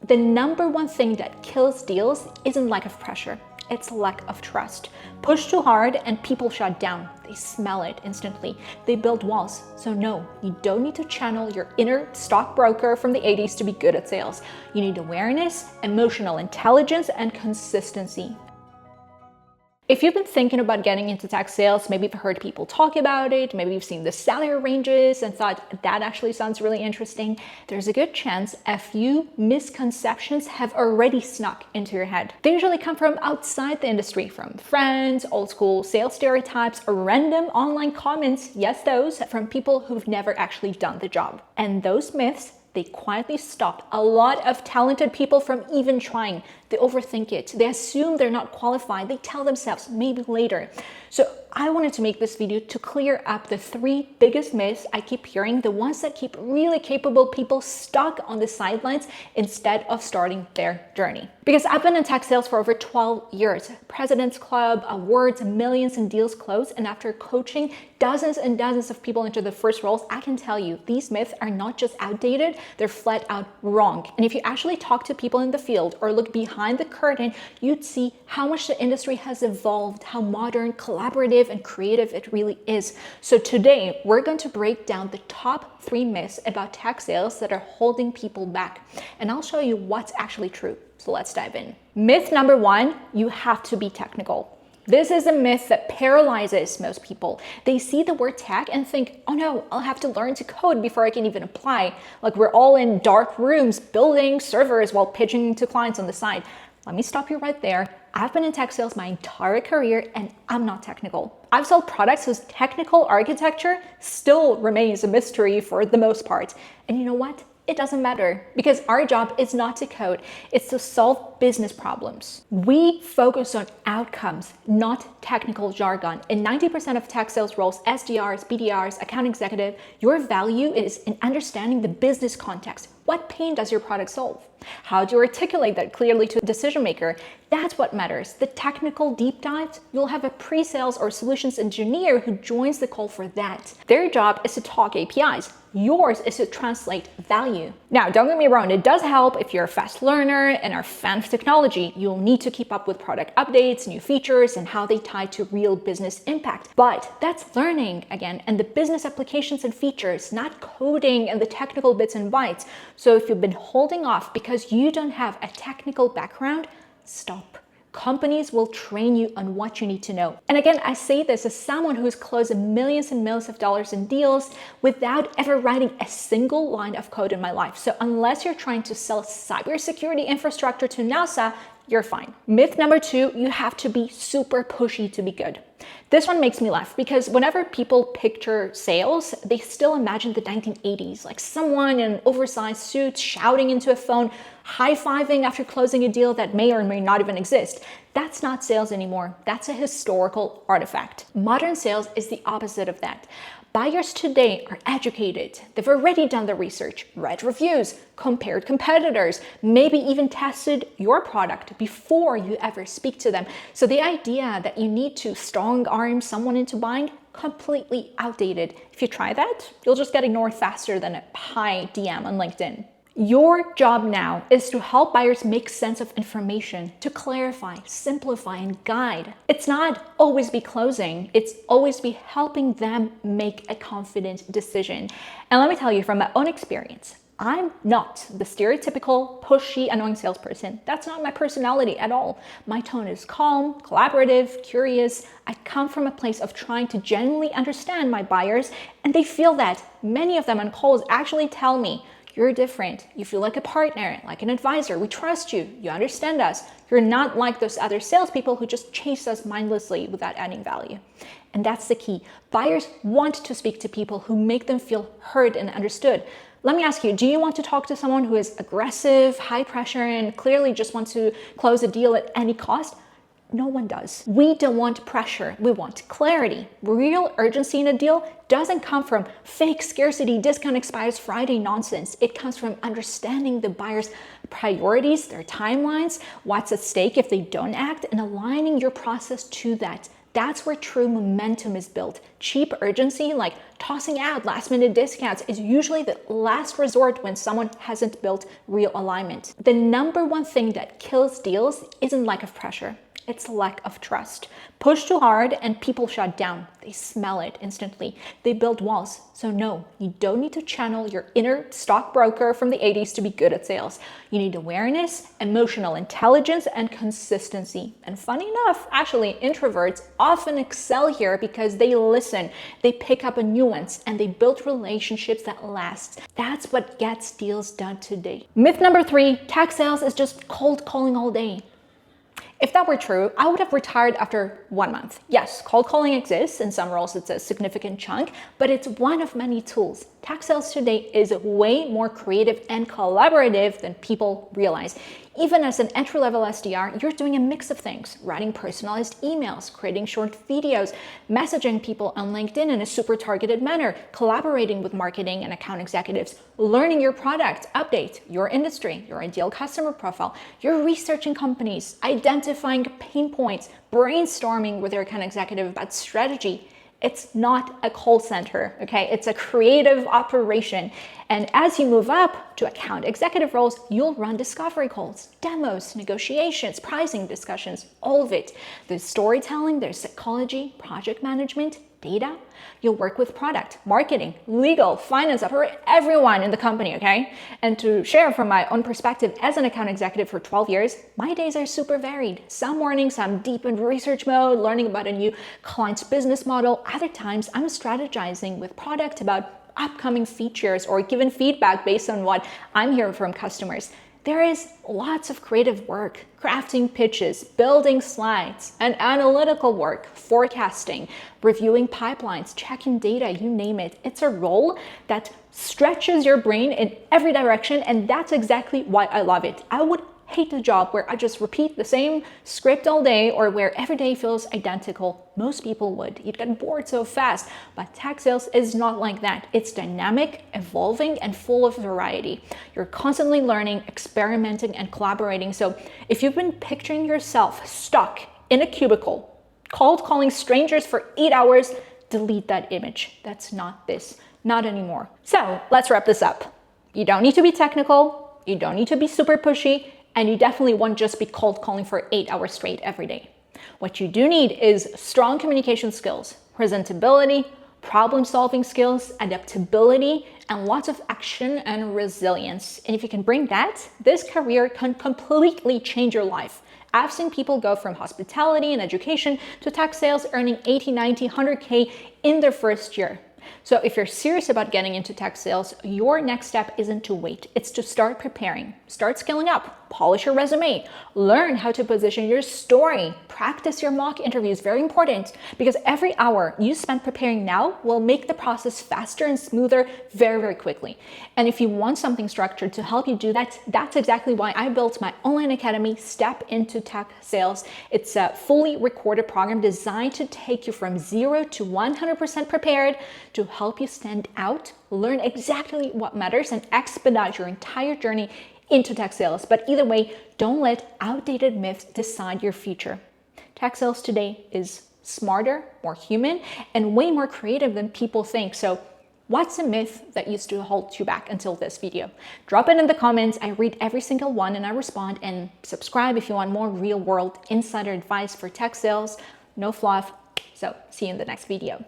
The number one thing that kills deals isn't lack of pressure, it's lack of trust. Push too hard and people shut down. They smell it instantly. They build walls. So no, you don't need to channel your inner stockbroker from the 80s to be good at sales. You need awareness, emotional intelligence, and consistency. If you've been thinking about getting into tech sales, maybe you've heard people talk about it, maybe you've seen the salary ranges and thought that actually sounds really interesting, there's a good chance a few misconceptions have already snuck into your head. They usually come from outside the industry, from friends, old school sales stereotypes, or random online comments, yes those, from people who've never actually done the job. And those myths, they quietly stopped a lot of talented people from even trying. They overthink it. They assume they're not qualified. They tell themselves maybe later. So I wanted to make this video to clear up the 3 biggest myths I keep hearing, the ones that keep really capable people stuck on the sidelines instead of starting their journey. Because I've been in tech sales for over 12 years. President's Club, awards, millions in deals closed, and after coaching dozens and dozens of people into the first roles, I can tell you these myths are not just outdated, they're flat out wrong. And if you actually talk to people in the field or look behind the curtain, you'd see how much the industry has evolved, how modern, collaborative, and creative it really is. So today, we're going to break down the top 3 myths about tech sales that are holding people back. And I'll show you what's actually true. So let's dive in. Myth number 1, you have to be technical. This is a myth that paralyzes most people. They see the word tech and think, oh no, I'll have to learn to code before I can even apply. Like we're all in dark rooms building servers while pitching to clients on the side. Let me stop you right there. I've been in tech sales my entire career and I'm not technical. I've sold products whose technical architecture still remains a mystery for the most part. And you know what? It doesn't matter because our job is not to code, it's to solve business problems. We focus on outcomes, not technical jargon. In 90% of tech sales roles, SDRs, BDRs, account executive, your value is in understanding the business context. What pain does your product solve? How do you articulate that clearly to a decision maker? That's what matters. The technical deep dives, you'll have a pre-sales or solutions engineer who joins the call for that. Their job is to talk APIs. Yours is to translate value. Now, don't get me wrong, it does help if you're a fast learner and are a fan of technology. You'll need to keep up with product updates, new features, and how they tie to real business impact. But that's learning again, and the business applications and features, not coding and the technical bits and bytes. So if you've been holding off because you don't have a technical background, stop. Companies will train you on what you need to know. And again, I say this as someone who's closed millions and millions of dollars in deals without ever writing a single line of code in my life. So unless you're trying to sell cybersecurity infrastructure to NASA, you're fine. Myth number 2, you have to be super pushy to be good. This one makes me laugh because whenever people picture sales, they still imagine the 1980s, like someone in an oversized suit shouting into a phone, high-fiving after closing a deal that may or may not even exist. That's not sales anymore. That's a historical artifact. Modern sales is the opposite of that. Buyers today are educated. They've already done the research, read reviews, compared competitors, maybe even tested your product before you ever speak to them. So the idea that you need to strong arm someone into buying, completely outdated. If you try that, you'll just get ignored faster than a high DM on LinkedIn. Your job now is to help buyers make sense of information, to clarify, simplify, and guide. It's not always be closing, it's always be helping them make a confident decision. And let me tell you from my own experience, I'm not the stereotypical, pushy, annoying salesperson. That's not my personality at all. My tone is calm, collaborative, curious. I come from a place of trying to genuinely understand my buyers, and they feel that. Many of them on calls actually tell me, you're different. You feel like a partner, like an advisor. We trust you. You understand us. You're not like those other salespeople who just chase us mindlessly without adding value. And that's the key. Buyers want to speak to people who make them feel heard and understood. Let me ask you, do you want to talk to someone who is aggressive, high pressure, and clearly just wants to close a deal at any cost? No one does. We don't want pressure. We want clarity. Real urgency in a deal doesn't come from fake scarcity, discount expires Friday nonsense. It comes from understanding the buyer's priorities, their timelines, what's at stake if they don't act, and aligning your process to that. That's where true momentum is built. Cheap urgency, like tossing out last-minute discounts, is usually the last resort when someone hasn't built real alignment. The number one thing that kills deals isn't lack of pressure. It's lack of trust. Push too hard and people shut down. They smell it instantly. They build walls. So no, you don't need to channel your inner stockbroker from the 80s to be good at sales. You need awareness, emotional intelligence, and consistency. And funny enough, actually, introverts often excel here because they listen, they pick up a nuance, and they build relationships that last. That's what gets deals done today. Myth number 3, tech sales is just cold calling all day. If that were true, I would have retired after 1 month. Yes, cold calling exists. In some roles, it's a significant chunk, but it's one of many tools. Tech sales today is way more creative and collaborative than people realize. Even as an entry-level SDR, you're doing a mix of things: writing personalized emails, creating short videos, messaging people on LinkedIn in a super targeted manner, collaborating with marketing and account executives, learning your product, update, your industry, your ideal customer profile. You're researching companies, identifying pain points, brainstorming with your account executive about strategy. It's not a call center, okay? It's a creative operation. And as you move up to account executive roles, you'll run discovery calls, demos, negotiations, pricing discussions, all of it. There's storytelling, there's psychology, project management, data. You'll work with product, marketing, legal, finance, everyone in the company, okay? And to share from my own perspective as an account executive for 12 years, my days are super varied. Some mornings I'm deep in research mode, learning about a new client's business model. Other times I'm strategizing with product about upcoming features or giving feedback based on what I'm hearing from customers. There is lots of creative work, crafting pitches, building slides, and analytical work, forecasting, reviewing pipelines, checking data, you name it. It's a role that stretches your brain in every direction, and that's exactly why I love it. I would hate a job where I just repeat the same script all day or where every day feels identical. Most people would. You'd get bored so fast. But tech sales is not like that. It's dynamic, evolving, and full of variety. You're constantly learning, experimenting, and collaborating. So if you've been picturing yourself stuck in a cubicle, cold calling strangers for 8 hours, delete that image. That's not this. Not anymore. So let's wrap this up. You don't need to be technical. You don't need to be super pushy. And you definitely won't just be cold calling for 8 hours straight every day. What you do need is strong communication skills, presentability, problem-solving skills, adaptability, and lots of action and resilience. And if you can bring that, this career can completely change your life. I've seen people go from hospitality and education to tech sales earning 80, 90, 100K in their first year. So if you're serious about getting into tech sales, your next step isn't to wait. It's to start preparing, start scaling up, polish your resume, learn how to position your story, practice your mock interviews, very important, because every hour you spend preparing now will make the process faster and smoother very, very quickly. And if you want something structured to help you do that, that's exactly why I built my online academy, Step Into Tech Sales. It's a fully recorded program designed to take you from 0 to 100% prepared, to help you stand out, learn exactly what matters, and expedite your entire journey into tech sales. But either way, don't let outdated myths decide your future. Tech sales today is smarter, more human, and way more creative than people think. So what's a myth that used to hold you back until this video? Drop it in the comments. I read every single one and I respond. And subscribe if you want more real-world insider advice for tech sales. No fluff. So see you in the next video.